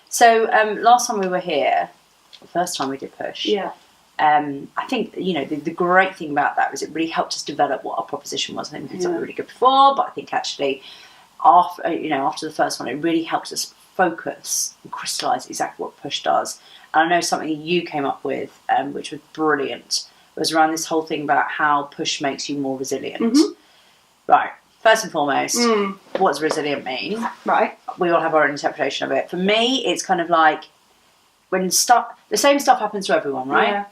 So last time we were here, the first time we did Push. Yeah. I think, the great thing about that was it really helped us develop what our proposition was. I think we did something really good before, but I think actually after the first one, it really helped us focus and crystallise exactly what Push does. And I know something you came up with, which was brilliant, was around this whole thing about how Push makes you more resilient. Mm-hmm. Right. First and foremost, what does resilient mean? Right. We all have our own interpretation of it. For me, it's kind of like when the same stuff happens to everyone, right? Yeah.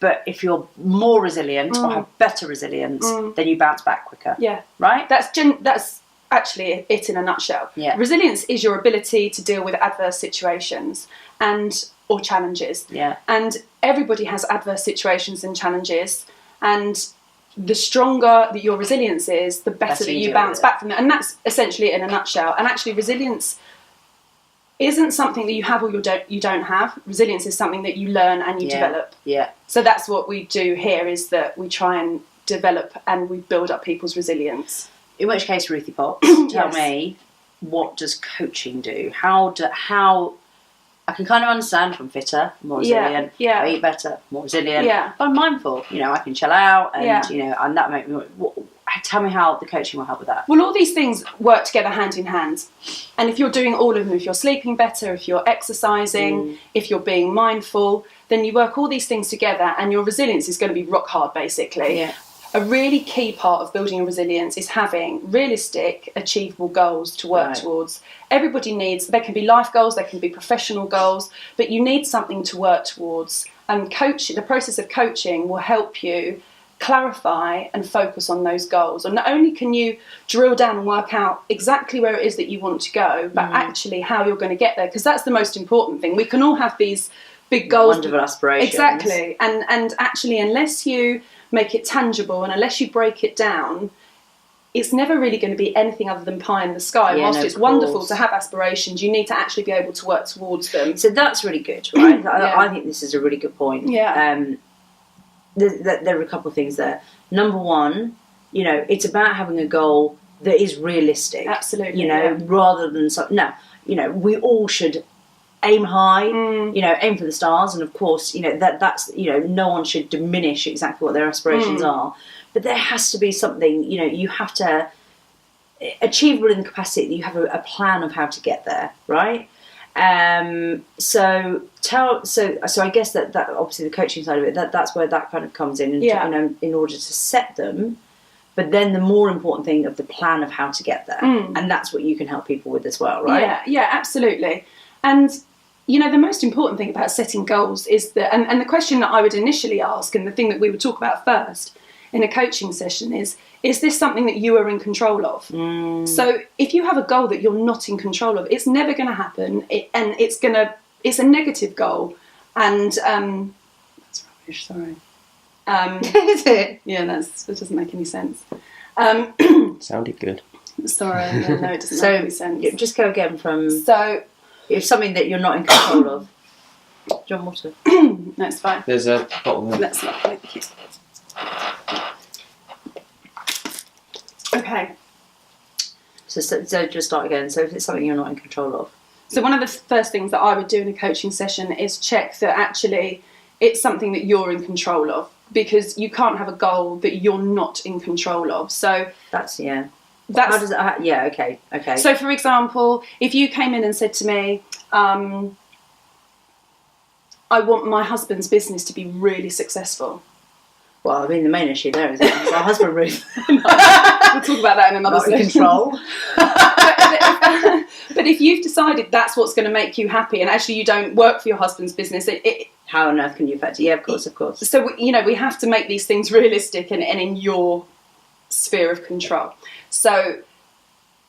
But if you're more resilient or have better resilience, then you bounce back quicker. Yeah. Right? That's actually it in a nutshell. Yeah. Resilience is your ability to deal with adverse situations or challenges. Yeah. And everybody has adverse situations and challenges, and the stronger that your resilience is, the better that you bounce back from it. And that's essentially it in a nutshell. And actually resilience isn't something that you have or you don't have. Resilience is something that you learn and you develop. Yeah. So that's what we do here, is that we try and develop and we build up people's resilience. In which case, Ruthie Potts, tell me, what does coaching do? How I can kind of understand if I'm fitter, more resilient. Yeah. I eat better, more resilient. Yeah. But I'm mindful. I can chill out and and that make me. Tell me how the coaching will help with that. Well, all these things work together hand in hand. And if you're doing all of them, if you're sleeping better, if you're exercising, if you're being mindful, then you work all these things together and your resilience is going to be rock hard, basically. Yeah. A really key part of building a resilience is having realistic, achievable goals to work towards. Everybody there can be life goals, there can be professional goals, but you need something to work towards. And the process of coaching will help you clarify and focus on those goals. And not only can you drill down and work out exactly where it is that you want to go, but actually how you're going to get there, because that's the most important thing. We can all have these big goals. Wonderful aspirations. Exactly. And actually, unless you make it tangible and unless you break it down, it's never really going to be anything other than pie in the sky. Whilst it's wonderful to have aspirations, you need to actually be able to work towards them. So that's really good, right? I think this is a really good point. Yeah. There are a couple of things there. Number one, it's about having a goal that is realistic. Absolutely. Rather than we all should aim high, aim for the stars, and of course, that's no one should diminish exactly what their aspirations are, but there has to be something, you have to achievable in the capacity that you have a plan of how to get there, right? So I guess that obviously the coaching side of it, that's where that kind of comes in, and in order to set them, but then the more important thing of the plan of how to get there, and that's what you can help people with as well, right? Yeah, absolutely. And the most important thing about setting goals is that, and the question that I would initially ask, and the thing that we would talk about first in a coaching session is this something that you are in control of? So if you have a goal that you're not in control of, it's never going to happen, and it's a negative goal, and that's rubbish. Sorry. Is it? Yeah, that doesn't make any sense. Sounded good. Sorry, no, it doesn't make any sense. Just go again from. So. It's something that you're not in control of. John Water. No, it's fine. There's a bottle there. That's not. Thank you. Okay. So just start again. So if it's something you're not in control of. So one of the first things that I would do in a coaching session is check that actually it's something that you're in control of, because you can't have a goal that you're not in control of. So that's how does that? Okay. So, for example, if you came in and said to me, "I want my husband's business to be really successful." Well, I mean, the main issue there is my husband, Ruth. We'll talk about that in another session. Control. But if you've decided that's what's going to make you happy, and actually you don't work for your husband's business, how on earth can you affect it? Yeah, of course. So we have to make these things realistic and in your sphere of control. So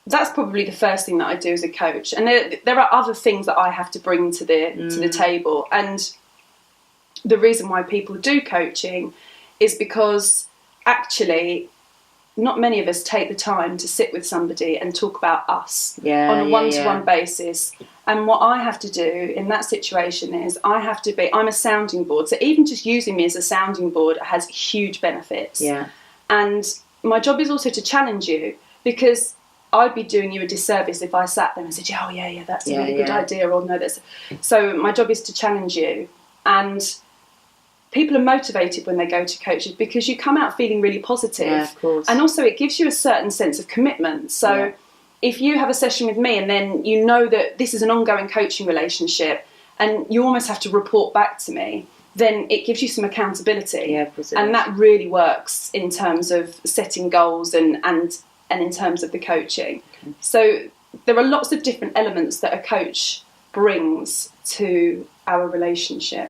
that's probably the first thing that I do as a coach. And there are other things that I have to bring to the table. And the reason why people do coaching is because actually not many of us take the time to sit with somebody and talk about us on a one-to-one basis. And what I have to do in that situation is I'm a sounding board. So even just using me as a sounding board has huge benefits. Yeah. And my job is also to challenge you, because I'd be doing you a disservice if I sat there and said, oh yeah, that's a really good idea, or no, that's... So my job is to challenge you, and people are motivated when they go to coaches because you come out feeling really positive. Yeah, of course. And also it gives you a certain sense of commitment. So if you have a session with me and then you know that this is an ongoing coaching relationship and you almost have to report back to me, then it gives you some accountability. Yeah, of course it and is. that really works in terms of setting goals and in terms of the coaching. Okay. So there are lots of different elements that a coach brings to our relationship.